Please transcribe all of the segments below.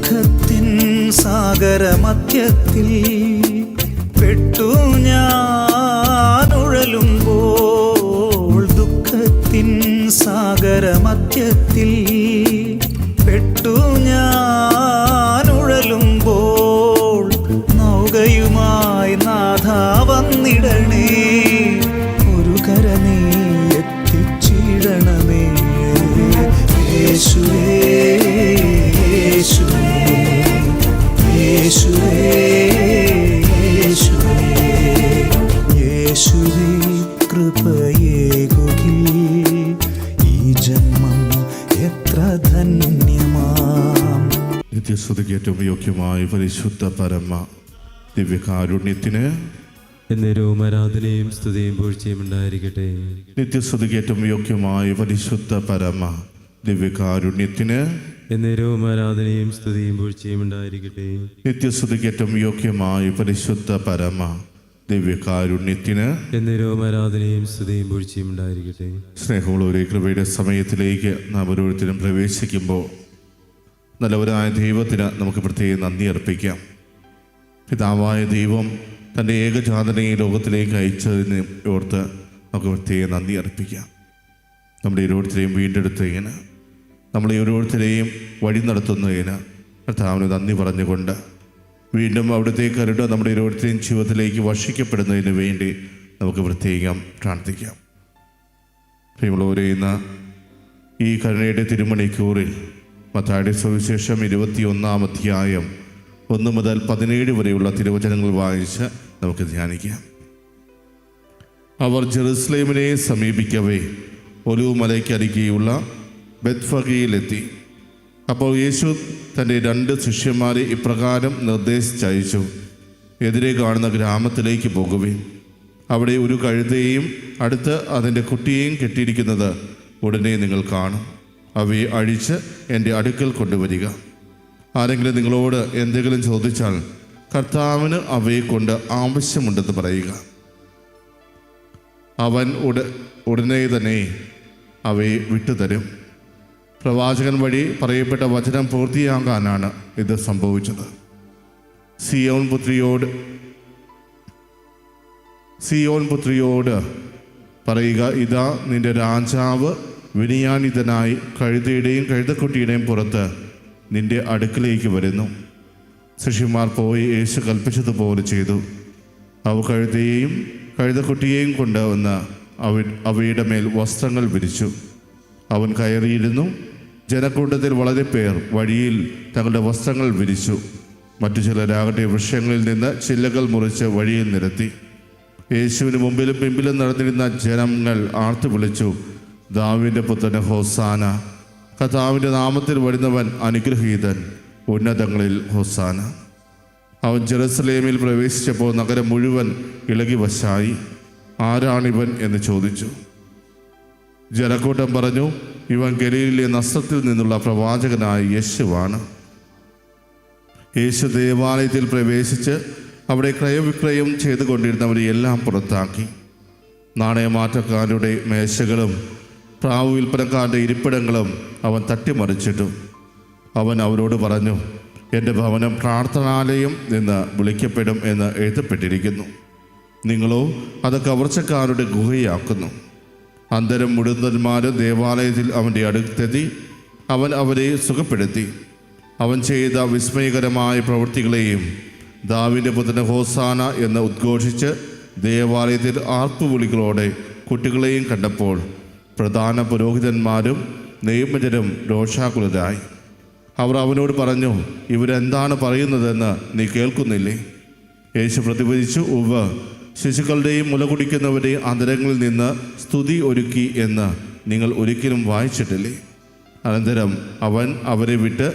ദുഃഖത്തിൻ സാഗരമധ്യത്തിൽ പെട്ടു ഞാൻ ഉഴലുമ്പോൾ, ദുഃഖത്തിൻ സാഗരമധ്യത്തിൽ പെട്ടു ഞാൻ ഉഴലുമ്പോൾ, നൗകയുമായി നാഥ വന്നിടണേ, ഒരു കര നീ എത്തിച്ചിടണമേ. യേശുവേ യേശുവേ യേശുവേ യേശുവേ യേശുവേ കൃപയേകുകിൽ ഈ ജന്മം എത്ര ധന്യമാം. നിത്യസ്തുതിക്ക് ഏറ്റവും യോഗ്യമായ പരിശുദ്ധ പരമ ദിവ്യകാരുണ്യത്തിന് എന്നേരവും ആരാധനയും സ്തുതിയും പൂഴ്ചയും ഉണ്ടായിരിക്കട്ടെ. നിത്യസ്തുതിക്ക് ഏറ്റവും യോഗ്യമായ പരിശുദ്ധ പരമ ദിവ്യകാരുണ്യത്തിന് എന്നേരവും ആരാധനയും സ്തുതിയും പൂഴ്ചയും ഉണ്ടായിരിക്കട്ടെ. നിത്യസ്തുതിക്ക് ഏറ്റവും യോഗ്യമായ പരിശുദ്ധ പരമ ദിവ്യകാരുണ്യത്തിന് എന്നേരവും ആരാധനയും സ്തുതിയും പൂഴ്ചയും ഉണ്ടായിരിക്കട്ടെ. സ്നേഹമുള്ളവരെ, കൃപയുടെ സമയത്തിലേക്ക് നാം ഓരോരുത്തരും പ്രവേശിക്കുമ്പോൾ നല്ലവരായ ദൈവത്തിന് നമുക്ക് പ്രത്യേകം നന്ദി അർപ്പിക്കാം. പിതാവായ ദൈവം തൻ്റെ ഏകജാതനെ ഈ ലോകത്തിലേക്ക് അയച്ചതിന് ഓർത്ത് നമുക്ക് പ്രത്യേകം നന്ദി അർപ്പിക്കാം. നമ്മുടെ ഓരോരുത്തരെയും വീണ്ടെടുത്തതിന്, നമ്മളെ ഓരോരുത്തരെയും വഴി നടത്തുന്നതിന് കർത്താവിന് നന്ദി പറഞ്ഞുകൊണ്ട് വീണ്ടും അവിടുത്തെ കരുണ നമ്മുടെ ഓരോരുത്തരെയും ജീവിതത്തിലേക്ക് വർഷിക്കപ്പെടുന്നതിന് വേണ്ടി നമുക്ക് പ്രത്യേകം പ്രാർത്ഥിക്കാം. പ്രിയമുള്ളവരെ, ഇന്ന് ഈ കരുണയുടെ തിരുമണിക്കൂറിൽ മത്തായിയുടെ സുവിശേഷം 21-ാം അധ്യായം 1 മുതൽ 17 വരെയുള്ള തിരുവചനങ്ങൾ വായിച്ച് നമുക്ക് ധ്യാനിക്കാം. അവർ ജെറുസലേമിനെ സമീപിക്കവേ ഒലിവുമലയ്ക്കരികെയുള്ള ബെത്ഫഗയിലെത്തി. അപ്പോൾ യേശു തൻ്റെ 2 ശിഷ്യന്മാരെ ഇപ്രകാരം നിർദ്ദേശിച്ചയച്ചു: എതിരെ കാണുന്ന ഗ്രാമത്തിലേക്ക് പോകുവിൻ. അവിടെ ഒരു കഴുതയെയും അടുത്ത് അതിൻ്റെ കുട്ടിയെയും കെട്ടിയിരിക്കുന്നത് ഉടനെ നിങ്ങൾ കാണും. അവയെ അഴിച്ച് എൻ്റെ അടുക്കൽ കൊണ്ടുവരിക. ആരെങ്കിലും നിങ്ങളോട് എന്തെങ്കിലും ചോദിച്ചാൽ കർത്താവിന് അവയെ കൊണ്ട് ആവശ്യമുണ്ടെന്ന് പറയുക. അവൻ ഉടനെ തന്നെ അവയെ വിട്ടുതരും. പ്രവാചകൻ വഴി പറയപ്പെട്ട വചനം പൂർത്തിയാകാനാണ് ഇത് സംഭവിച്ചത്. സിയോൻ പുത്രിയോട് പറയുക, ഇതാ നിന്റെ രാജാവ് വിനയാനിതനായി കഴുതയുടെയും കഴുതക്കുട്ടിയുടെയും പുറത്ത് നിന്റെ അടുക്കിലേക്ക് വരുന്നു. ശിഷ്യന്മാർ പോയി യേശു കൽപ്പിച്ചതുപോലെ ചെയ്തു. അവ കഴുതയെയും കഴുതക്കുട്ടിയെയും കൊണ്ടുവന്ന് അവയുടെ മേൽ വസ്ത്രങ്ങൾ വിരിച്ചു. അവൻ കയറിയിരുന്നു. ജനക്കൂട്ടത്തിൽ വളരെ പേർ വഴിയിൽ തങ്ങളുടെ വസ്ത്രങ്ങൾ വിരിച്ചു. മറ്റു ചിലരാകട്ടെ വൃക്ഷങ്ങളിൽ നിന്ന് ചില്ലകൾ മുറിച്ച് വഴിയിൽ നിരത്തി. യേശുവിന് മുമ്പിലും പിമ്പിലും നടന്നിരുന്ന ജനങ്ങൾ ആർത്തു വിളിച്ചു, ദാവീദിന്റെ പുത്രന് ഹോസാന! കർത്താവിൻ്റെ നാമത്തിൽ വരുന്നവൻ അനുഗ്രഹീതൻ, ഉന്നതങ്ങളിൽ ഹോസാന! അവൻ ജെറുസലേമിൽ പ്രവേശിച്ചപ്പോൾ നഗരം മുഴുവൻ ഇളകി വശായി. ആരാണിവൻ എന്ന് ചോദിച്ചു. ജനക്കൂട്ടം പറഞ്ഞു, ഇവൻ ഗലീലിലെ നസ്രത്തിൽ നിന്നുള്ള പ്രവാചകനായ യേശുവാണ്. യേശു ദേവാലയത്തിൽ പ്രവേശിച്ച് അവിടെ ക്രയവിക്രയം ചെയ്തുകൊണ്ടിരുന്നവരെ എല്ലാം പുറത്താക്കി. നാണയമാറ്റക്കാരുടെ മേശകളും പ്രാവ് വിൽപ്പനക്കാരുടെ ഇരിപ്പിടങ്ങളും അവൻ തട്ടിമറിച്ചിട്ടു. അവൻ അവരോട് പറഞ്ഞു, എൻ്റെ ഭവനം പ്രാർത്ഥനാലയം എന്ന് വിളിക്കപ്പെടും എന്ന് എഴുതപ്പെട്ടിരിക്കുന്നു. നിങ്ങളോ അത് കവർച്ചക്കാരുടെ ഗുഹയാക്കുന്നു. അന്തരം മുഴുവന്മാരും ദേവാലയത്തിൽ അവൻ്റെ അടുത്തെത്തി. അവൻ അവരെ സുഖപ്പെടുത്തി. അവൻ ചെയ്ത വിസ്മയകരമായ പ്രവൃത്തികളെയും ദാവീദിന്റെ പുത്രന് ഹോസാന എന്ന് ഉദ്ഘോഷിച്ച് ദേവാലയത്തിൽ ആർപ്പുവിളികളോടെ കുട്ടികളെയും കണ്ടപ്പോൾ പ്രധാന പുരോഹിതന്മാരും നിയമജരും രോഷാകുലരായി. അവർ അവനോട് പറഞ്ഞു, ഇവരെന്താണ് പറയുന്നതെന്ന് നീ കേൾക്കുന്നില്ലേ? യേശു പ്രതിവചിച്ചു, ഉവ്വ്, ശിശുക്കളുടെയും മുല കുടിക്കുന്നവരുടെയും അന്തരങ്ങളിൽ നിന്ന് സ്തുതി ഒരുക്കി എന്ന് നിങ്ങൾ ഒരിക്കലും വായിച്ചിട്ടില്ലേ? അനന്തരം അവൻ അവരെ വിട്ട്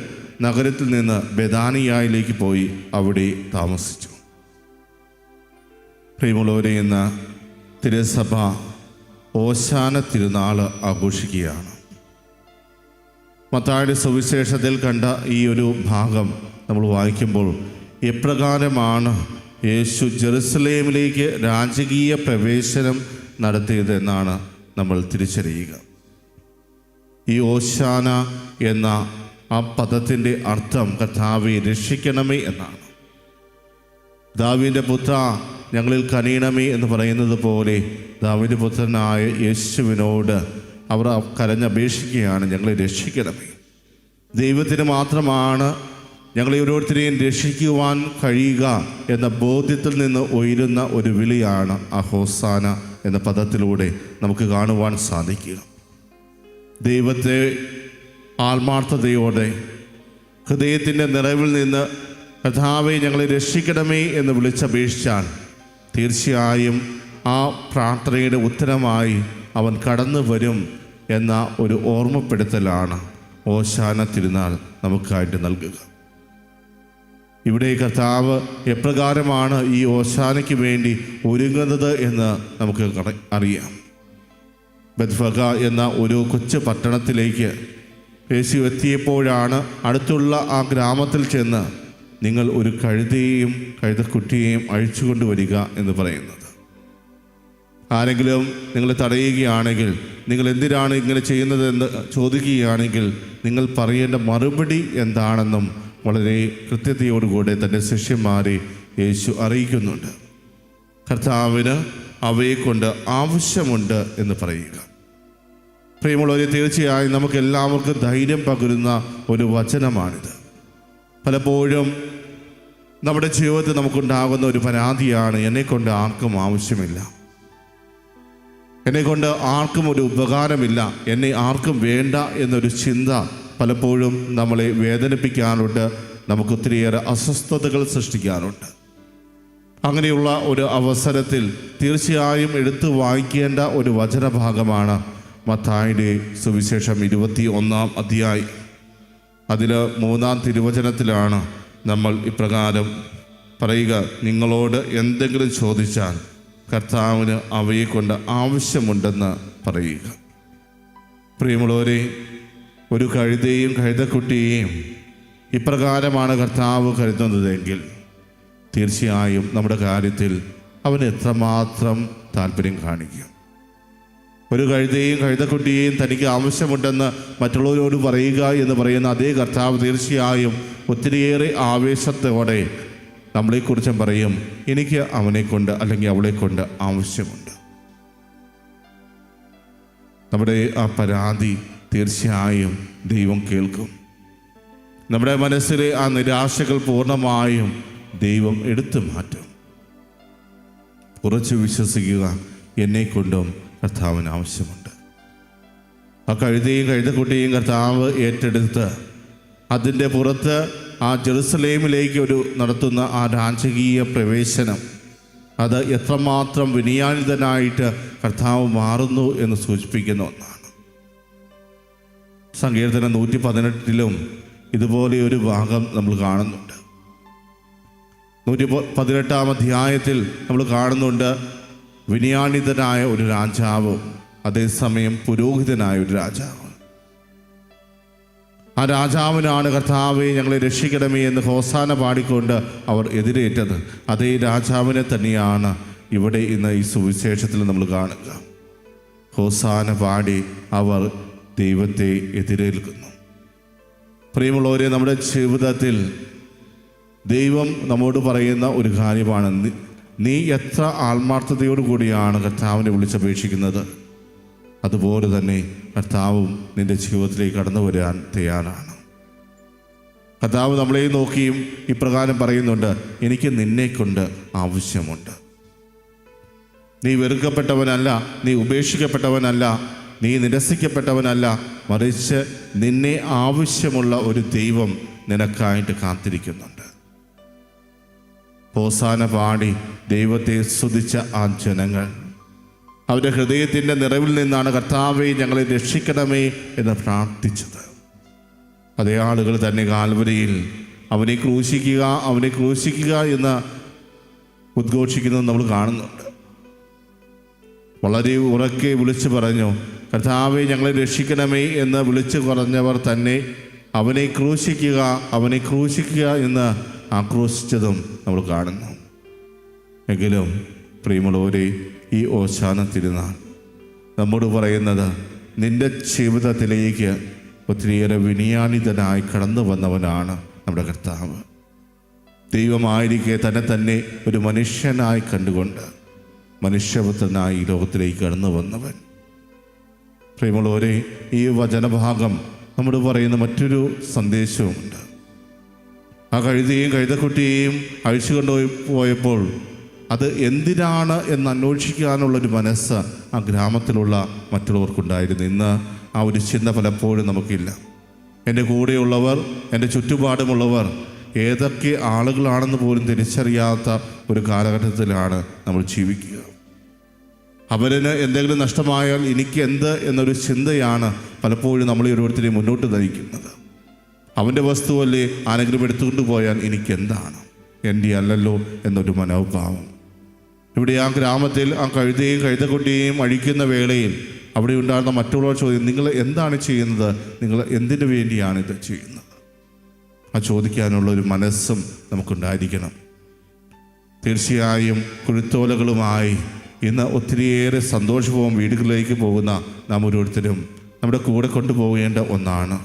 നഗരത്തിൽ നിന്ന് ബെഥാനിയായിലേക്ക് പോയി അവിടെ താമസിച്ചു. പ്രിയമുള്ളവരെ, ഇന്ന് തിരുസഭ ഓശാന തിരുനാൾ ആഘോഷിക്കുകയാണ്. മത്തായിയുടെ സുവിശേഷത്തിൽ കണ്ട ഈ ഒരു ഭാഗം നമ്മൾ വായിക്കുമ്പോൾ എപ്രകാരമാണ് യേശു ജെറുസലേമിലേക്ക് രാജകീയ പ്രവേശനം നടത്തിയത് എന്നാണ് നമ്മൾ തിരിച്ചറിയുക. ഈ ഓശാന എന്ന ആ പദത്തിൻ്റെ അർത്ഥം കർത്താവെ രക്ഷിക്കണമേ എന്നാണ്. ദാവീദിന്റെ പുത്ര ഞങ്ങളിൽ കനിയണമേ എന്ന് പറയുന്നത് പോലെ ദാവീദിന്റെ പുത്രനായ യേശുവിനോട് അവർ കരഞ്ഞപേക്ഷിക്കുകയാണ്, ഞങ്ങളെ രക്ഷിക്കണമേ. ദൈവത്തിന് മാത്രമാണ് ഞങ്ങളെ ഓരോരുത്തരെയും രക്ഷിക്കുവാൻ കഴിയുക എന്ന ബോധ്യത്തിൽ നിന്ന് ഉയരുന്ന ഒരു വിളിയാണ് ആ ഹോസാന എന്ന പദത്തിലൂടെ നമുക്ക് കാണുവാൻ സാധിക്കുക. ദൈവത്തെ ആത്മാർത്ഥതയോടെ ഹൃദയത്തിൻ്റെ നിറവിൽ നിന്ന് കർത്താവേ ഞങ്ങളെ രക്ഷിക്കണമേ എന്ന് വിളിച്ചപേക്ഷിച്ചാൽ തീർച്ചയായും ആ പ്രാർത്ഥനയുടെ ഉത്തരമായി അവൻ കടന്നു വരും എന്ന ഒരു ഓർമ്മപ്പെടുത്തലാണ് ഓശാന തിരുനാൾ നമുക്കായിട്ട് നൽകുക. ഇവിടെ കർത്താവ് എപ്രകാരമാണ് ഈ ഓശാനയ്ക്ക് വേണ്ടി ഒരുങ്ങുന്നത് എന്ന് നമുക്ക് അറിയാം. ബത്ഫഗ എന്ന ഒരു കൊച്ചു പട്ടണത്തിലേക്ക് യേശു എത്തിയപ്പോഴാണ് അടുത്തുള്ള ആ ഗ്രാമത്തിൽ ചെന്ന് നിങ്ങൾ ഒരു കഴുതയെയും കഴുതക്കുട്ടിയെയും അഴിച്ചുകൊണ്ട് വരിക എന്ന് പറയുന്നത്. ആരെങ്കിലും നിങ്ങളെ തടയുകയാണെങ്കിൽ, നിങ്ങൾ എന്തിനാണ് ഇങ്ങനെ ചെയ്യുന്നതെന്ന് ചോദിക്കുകയാണെങ്കിൽ നിങ്ങൾ പറയേണ്ട മറുപടി എന്താണെന്നും വളരെ കൃത്യതയോടുകൂടെ തൻ്റെ ശിഷ്യന്മാരെ യേശു അറിയിക്കുന്നുണ്ട്. കർത്താവിന് അവയെക്കൊണ്ട് ആവശ്യമുണ്ട് എന്ന് പറയുക. പ്രിയമുള്ളവരെ, തീർച്ചയായും നമുക്ക് എല്ലാവർക്കും ധൈര്യം പകരുന്ന ഒരു വചനമാണിത്. പലപ്പോഴും നമ്മുടെ ജീവിതത്തിൽ നമുക്കുണ്ടാകുന്ന ഒരു പരാതിയാണ്, എന്നെക്കൊണ്ട് ആർക്കും ആവശ്യമില്ല, എന്നെക്കൊണ്ട് ആർക്കും ഒരു ഉപകാരമില്ല, എന്നെ ആർക്കും വേണ്ട എന്നൊരു ചിന്ത പലപ്പോഴും നമ്മളെ വേദനിപ്പിക്കാറുണ്ട്, നമുക്ക് ഒത്തിരിയേറെ അസ്വസ്ഥതകൾ സൃഷ്ടിക്കാറുണ്ട്. അങ്ങനെയുള്ള ഒരു അവസരത്തിൽ തീർച്ചയായും എടുത്തു വായിക്കേണ്ട ഒരു വചനഭാഗമാണ് മത്തായിയുടെ സുവിശേഷം 21-ാം അധ്യായം. അതിൽ 3-ാം തിരുവചനത്തിലാണ് നമ്മൾ ഇപ്രകാരം പറയുക, നിങ്ങളോട് എന്തെങ്കിലും ചോദിച്ചാൽ കർത്താവിന് അവയെക്കൊണ്ട് ആവശ്യമുണ്ടെന്ന് പറയുക. പ്രിയമുള്ളവരെ, ഒരു കഴുതയും കഴുതക്കുട്ടിയെയും ഇപ്രകാരമാണ് കർത്താവ് കരുതുന്നതെങ്കിൽ തീർച്ചയായും നമ്മുടെ കാര്യത്തിൽ അവന് എത്രമാത്രം താല്പര്യം കാണിക്കും. ഒരു കഴുതയും കഴുതക്കുട്ടിയെയും തനിക്ക് ആവശ്യമുണ്ടെന്ന് മറ്റുള്ളവരോട് പറയുക എന്ന് പറയുന്ന അതേ കർത്താവ് തീർച്ചയായും ഒത്തിരിയേറെ ആവേശത്തോടെ നമ്മളെക്കുറിച്ചും പറയും, എനിക്ക് അവനെക്കൊണ്ട് അല്ലെങ്കിൽ അവളെക്കൊണ്ട് ആവശ്യമുണ്ട്. നമ്മുടെ ആ പരാതി തീർച്ചയായും ദൈവം കേൾക്കും. നമ്മുടെ മനസ്സിലെ ആ നിരാശകൾ പൂർണ്ണമായും ദൈവം എടുത്തു മാറ്റും. ഉറച്ചു വിശ്വസിക്കുക, എന്നെക്കൊണ്ടും കർത്താവിന് ആവശ്യമുണ്ട്. ആ കഴുതയും കഴുതക്കുട്ടിയും കർത്താവ് ഏറ്റെടുത്ത് അതിൻ്റെ പുറത്ത് ആ ജെറുസലേമിലേക്ക് ഒരു നടത്തുന്ന ആ രാജകീയ പ്രവേശനം, അത് എത്രമാത്രം വിനയാനിതനായിട്ട് കർത്താവ് മാറുന്നു എന്ന് സൂചിപ്പിക്കുന്ന ഒന്നാണ്. സങ്കീർത്തനം 118-ലും ഇതുപോലെ ഒരു ഭാഗം നമ്മൾ കാണുന്നുണ്ട്. 118-ാം അധ്യായത്തിൽ നമ്മൾ കാണുന്നുണ്ട് വിനയാനിതനായ ഒരു രാജാവ്, അതേസമയം പുരോഹിതനായ ഒരു രാജാവ്. ആ രാജാവിനാണ് കർത്താവെ ഞങ്ങളെ രക്ഷിക്കണമേ എന്ന് ഹോസാന പാടിക്കൊണ്ട് അവർ എതിരേറ്റത്. അതേ രാജാവിനെ തന്നെയാണ് ഇവിടെ ഇന്ന് ഈ സുവിശേഷത്തിൽ നമ്മൾ കാണുക. ഹോസാന പാടി അവർ ദൈവത്തെ എതിരേൽക്കുന്നു. പ്രിയമുള്ളവരെ, നമ്മുടെ ജീവിതത്തിൽ ദൈവം നമ്മോട് പറയുന്ന ഒരു കാര്യമാണ്, നീ എത്ര ആത്മാർത്ഥതയോടു കൂടിയാണ് കർത്താവിനെ വിളിച്ചപേക്ഷിക്കുന്നത്, അതുപോലെ തന്നെ കർത്താവും നിൻ്റെ ജീവിതത്തിലേക്ക് കടന്നു വരാൻ തയ്യാറാണ്. കർത്താവ് നമ്മളെ നോക്കിയും ഇപ്രകാരം പറയുന്നുണ്ട്, എനിക്ക് നിന്നെക്കൊണ്ട് ആവശ്യമുണ്ട്. നീ വെറുക്കപ്പെട്ടവനല്ല, നീ ഉപേക്ഷിക്കപ്പെട്ടവനല്ല, നീ നിരസിക്കപ്പെട്ടവനല്ല, മറിച്ച് നിന്നെ ആവശ്യമുള്ള ഒരു ദൈവം നിനക്കായിട്ട് കാത്തിരിക്കുന്നുണ്ട്. ഹോസാന പാടി ദൈവത്തെ സ്തുതിച്ച ആ ജനങ്ങൾ അവരുടെ ഹൃദയത്തിൻ്റെ നിറവിൽ നിന്നാണ് കർത്താവെ ഞങ്ങളെ രക്ഷിക്കണമേ എന്ന് പ്രാർത്ഥിച്ചത്. അതേ ആളുകൾ തന്നെ കാൽവരിയിൽ അവനെ ക്രൂശിക്കുക, അവനെ ക്രൂശിക്കുക എന്ന് ഉദ്ഘോഷിക്കുന്നത് നമ്മൾ കാണുന്നുണ്ട്. വളരെ ഉറക്കെ വിളിച്ചു പറഞ്ഞു, കർത്താവെ ഞങ്ങളെ രക്ഷിക്കണമേ എന്ന് വിളിച്ചു പറഞ്ഞവർ തന്നെ അവനെ ക്രൂശിക്കുക, അവനെ ക്രൂശിക്കുക എന്ന് ആക്രോശിച്ചതും നമ്മൾ കാണുന്നു. എങ്കിലും പ്രിയമുള്ളവരെ, ഈ ഓശാന തിരുനാൾ നമ്മോട് പറയുന്നത്, നിൻ്റെ ജീവിതത്തിലേക്ക് ഒത്തിരിയേറെ വിനയാനിതനായി കടന്നു വന്നവനാണ് നമ്മുടെ കർത്താവ്. ദൈവമായിരിക്കെ തന്നെ ഒരു മനുഷ്യനായി കണ്ടുകൊണ്ട് മനുഷ്യപുത്രനായി ഈ ലോകത്തിലേക്ക് കടന്നു വന്നവൻ. പ്രിയമുള്ളവരെ, ഈ വചനഭാഗം നമ്മൾ പറയുന്ന മറ്റൊരു സന്ദേശവുമുണ്ട്. ആ കഴുതയെയും കഴുതക്കുട്ടിയെയും അഴിച്ചു കൊണ്ടുപോയപ്പോൾ അത് എന്തിനാണ് എന്ന് അന്വേഷിക്കാനുള്ളൊരു മനസ്സ് ആ ഗ്രാമത്തിലുള്ള മറ്റുള്ളവർക്കുണ്ടായിരുന്നു. ഇന്ന് ആ ഒരു ചിന്ത പലപ്പോഴും നമുക്കില്ല. എൻ്റെ കൂടെയുള്ളവർ, എൻ്റെ ചുറ്റുപാടുമുള്ളവർ ഏതൊക്കെ ആളുകളാണെന്ന് പോലും തിരിച്ചറിയാത്ത ഒരു കാലഘട്ടത്തിലാണ് നമ്മൾ ജീവിക്കുക. അവരിന് എന്തെങ്കിലും നഷ്ടമായാൽ എനിക്ക് എന്ത് എന്നൊരു ചിന്തയാണ് പലപ്പോഴും നമ്മൾ ഓരോരുത്തരെയും മുന്നോട്ട് നയിക്കുന്നത്. അവൻ്റെ വസ്തുവല്ലേ ആരെങ്കിലും എടുത്തുകൊണ്ട് പോയാൽ എനിക്കെന്താണ്, എൻ്റെ അല്ലല്ലോ എന്നൊരു മനോഭാവം. ഇവിടെ ആ ഗ്രാമത്തിൽ ആ കഴുതയും കഴുതക്കുട്ടിയെയും അഴിക്കുന്ന വേളയിൽ അവിടെ ഉണ്ടാകുന്ന മറ്റുള്ളവർ ചോദ്യം, നിങ്ങൾ എന്താണ് ചെയ്യുന്നത്, നിങ്ങൾ എന്തിനു വേണ്ടിയാണ് ഇത് ചെയ്യുന്നത്? ആ ചോദിക്കാനുള്ള ഒരു മനസ്സും നമുക്കുണ്ടായിരിക്കണം. തീർച്ചയായും കുരുത്തോലകളുമായി ഇന്ന് ഒത്തിരിയേറെ സന്തോഷവും വീടുകളിലേക്ക് പോകുന്ന നാം ഓരോരുത്തരും നമ്മുടെ കൂടെ കൊണ്ടുപോകേണ്ട ഒന്നാണ്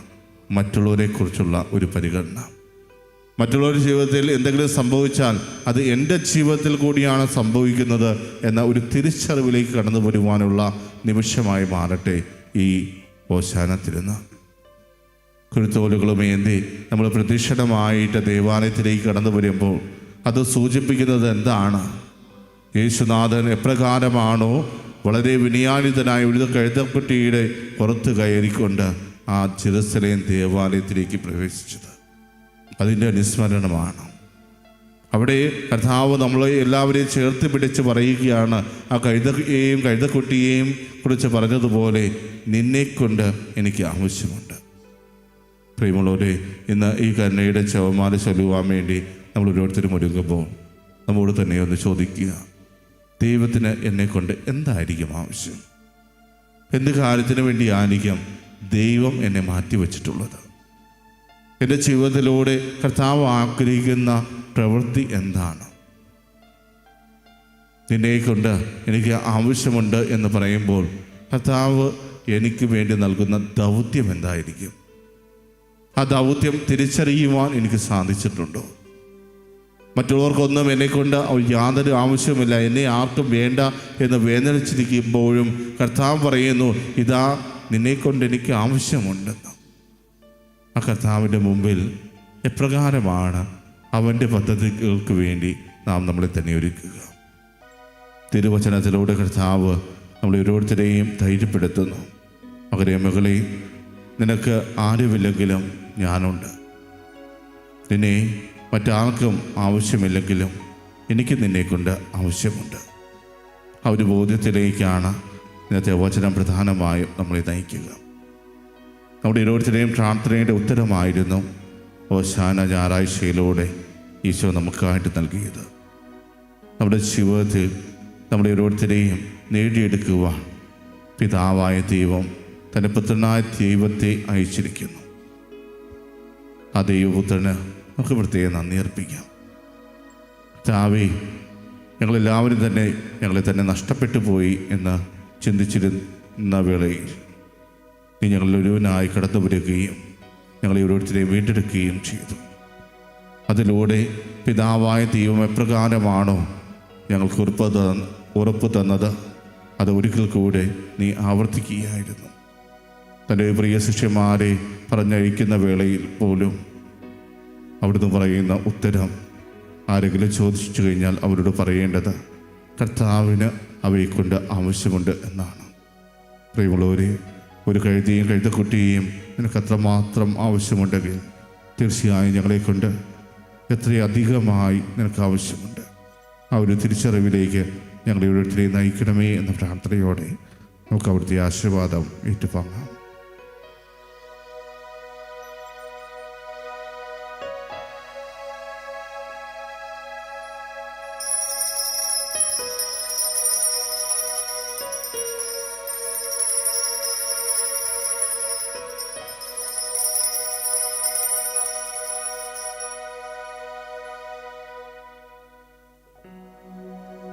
മറ്റുള്ളവരെക്കുറിച്ചുള്ള ഒരു പരിഗണന. മറ്റുള്ളവരുടെ ജീവിതത്തിൽ എന്തെങ്കിലും സംഭവിച്ചാൽ അത് എൻ്റെ ജീവിതത്തിൽ കൂടിയാണ് സംഭവിക്കുന്നത് എന്ന ഒരു തിരിച്ചറിവിലേക്ക് കടന്നു വരുവാനുള്ള നിമിഷമായി മാറട്ടെ ഈ ഓശാന തിരുനാൾ. കുരുത്തോലുകളുമേന്തി നമ്മൾ പ്രദക്ഷിണമായിട്ട് ദേവാലയത്തിലേക്ക് കടന്നു വരുമ്പോൾ അത് സൂചിപ്പിക്കുന്നത് എന്താണ്? യേശുനാഥൻ എപ്രകാരമാണോ വളരെ വിനയാനിതനായ ഒരു കഴുതക്കുട്ടിയുടെ പുറത്ത് കയറിക്കൊണ്ട് ആ ജെറുസലേം ദേവാലയത്തിലേക്ക് പ്രവേശിച്ചത്, അതിൻ്റെ അനുസ്മരണമാണ്. അവിടെ കർത്താവ് നമ്മളെ എല്ലാവരെയും ചേർത്ത് പിടിച്ച് പറയുകയാണ്, ആ കഴുതയെയും കഴുതക്കുട്ടിയെയും കുറിച്ച് പറഞ്ഞതുപോലെ നിന്നെക്കൊണ്ട് എനിക്ക് ആവശ്യമുണ്ട്. പ്രിയമുള്ളവരെ, ഇന്ന് ഈ കരുണയുടെ ജപമാല ചൊല്ലുവാൻ വേണ്ടി നമ്മൾ ഓരോരുത്തരും ഒരുങ്ങുമ്പോൾ നമ്മോട് തന്നെ ഒന്ന് ചോദിക്കുക, ദൈവത്തിന് എന്നെക്കൊണ്ട് എന്തായിരിക്കും ആവശ്യം? എന്ത് കാര്യത്തിന് വേണ്ടിയായിരിക്കും ദൈവം എന്നെ മാറ്റിവെച്ചിട്ടുള്ളത്? എൻ്റെ ജീവിതത്തിലൂടെ കർത്താവ് ആഗ്രഹിക്കുന്ന പ്രവൃത്തി എന്താണ്? നിന്നെക്കൊണ്ട് എനിക്ക് ആവശ്യമുണ്ട് എന്ന് പറയുമ്പോൾ കർത്താവ് എനിക്ക് വേണ്ടി നൽകുന്ന ദൗത്യം എന്തായിരിക്കും? ആ ദൗത്യം തിരിച്ചറിയുവാൻ എനിക്ക് സാധിച്ചിട്ടുണ്ടോ? മറ്റുള്ളവർക്കൊന്നും എന്നെക്കൊണ്ട് യാതൊരു ആവശ്യമില്ല, എന്നെ ആർക്കും വേണ്ട എന്ന് വേദനിച്ചിരിക്കുമ്പോഴും കർത്താവ് പറയുന്നു, ഇതാ നിന്നെക്കൊണ്ട് എനിക്ക് ആവശ്യമുണ്ടെന്ന്. ആ കർത്താവിൻ്റെ മുമ്പിൽ എപ്രകാരമാണ് അവൻ്റെ പദ്ധതികൾക്ക് വേണ്ടി നാം നമ്മളെ തന്നെ ഒരുക്കുക? തിരുവചനത്തിലൂടെ കർത്താവ് നമ്മളെ ഓരോരുത്തരെയും ധൈര്യപ്പെടുത്തുന്നു. മകനെ മകളെ, നിനക്ക് ആരുമില്ലെങ്കിലും ഞാനുണ്ട്. നിന്നെ മറ്റാർക്കും ആവശ്യമില്ലെങ്കിലും എനിക്ക് നിന്നെക്കൊണ്ട് ആവശ്യമുണ്ട്. ആ ഒരു ബോധ്യത്തിലേക്കാണ് ഇന്നത്തെ വചനം പ്രധാനമായും നമ്മളെ നയിക്കുക. നമ്മുടെ ഓരോരുത്തരെയും പ്രാർത്ഥനയുടെ ഉത്തരമായിരുന്നു ഓശാന ഞായറാഴ്ചയിലൂടെ ഈശോ നമുക്കായിട്ട് നൽകിയത്. നമ്മുടെ ജീവിതത്തിൽ നമ്മുടെ ഓരോരുത്തരെയും നേടിയെടുക്കുവാൻ പിതാവായ ദൈവം തൻ്റെ പുത്രനായ ദൈവത്തെ അയച്ചിരിക്കുന്നു. ആ ദൈവപുത്രന് നമുക്ക് പ്രത്യേകം നന്ദി അർപ്പിക്കാം. കർത്താവേ, ഞങ്ങളെല്ലാവരും തന്നെ ഞങ്ങളെ തന്നെ നഷ്ടപ്പെട്ടു പോയി എന്ന് ചിന്തിച്ചിരുന്ന വേളയിൽ നീ ഞങ്ങളൊരുവനായി കടന്നു വരികയും ഞങ്ങളെ ഓരോരുത്തരെയും വീണ്ടെടുക്കുകയും ചെയ്തു. അതിലൂടെ പിതാവായ ദൈവം എപ്രകാരമാണോ ഞങ്ങൾക്ക് ഉറപ്പ് തന്നത് അത് ഒരിക്കൽ കൂടെ നീ ആവർത്തിക്കുകയായിരുന്നു. തൻ്റെ പ്രിയ ശിഷ്യന്മാരെ പറഞ്ഞയക്കുന്ന വേളയിൽ പോലും അവിടുന്ന് പറയുന്ന ഉത്തരം ആരെങ്കിലും ചോദിച്ചു കഴിഞ്ഞാൽ അവരോട് പറയേണ്ടത് കർത്താവിന് അവയെക്കൊണ്ട് ആവശ്യമുണ്ട് എന്നാണ്. പ്രിയമുള്ളവരെ, ഒരു കഴുതയും കഴുതക്കുട്ടിയെയും നിനക്ക് അത്രമാത്രം ആവശ്യമുണ്ടെങ്കിൽ തീർച്ചയായും ഞങ്ങളെക്കൊണ്ട് എത്രയധികമായി നിനക്ക് ആവശ്യമുണ്ട്. ആ ഒരു തിരിച്ചറിവിലേക്ക് ഞങ്ങളെ ഓരോരുത്തരെയും നയിക്കണമേ എന്ന പ്രാർത്ഥനയോടെ നമുക്ക് അവിടുത്തെ ആശീർവാദം ഏറ്റുവാങ്ങാം.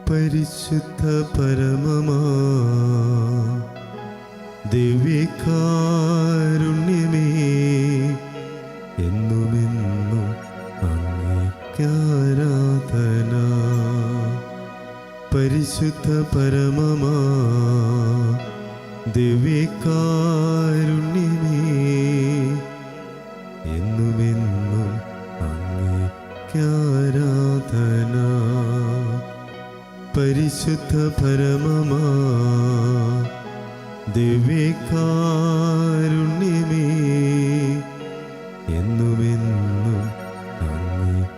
പരിശുദ്ധ പരമമാ ദിവ്യകാരുണ്യമേ, പരിശുദ്ധ പരമമാ ദിവ്യകാരുണ്യമേ, എന്നുമെന്നും അങ്ങേക്കാരാധന. പരിശുദ്ധ പരമമാ ദിവ്യകാരുണ്യമേ, എന്നുമെന്നും അങ്ങേക്കാരാധന.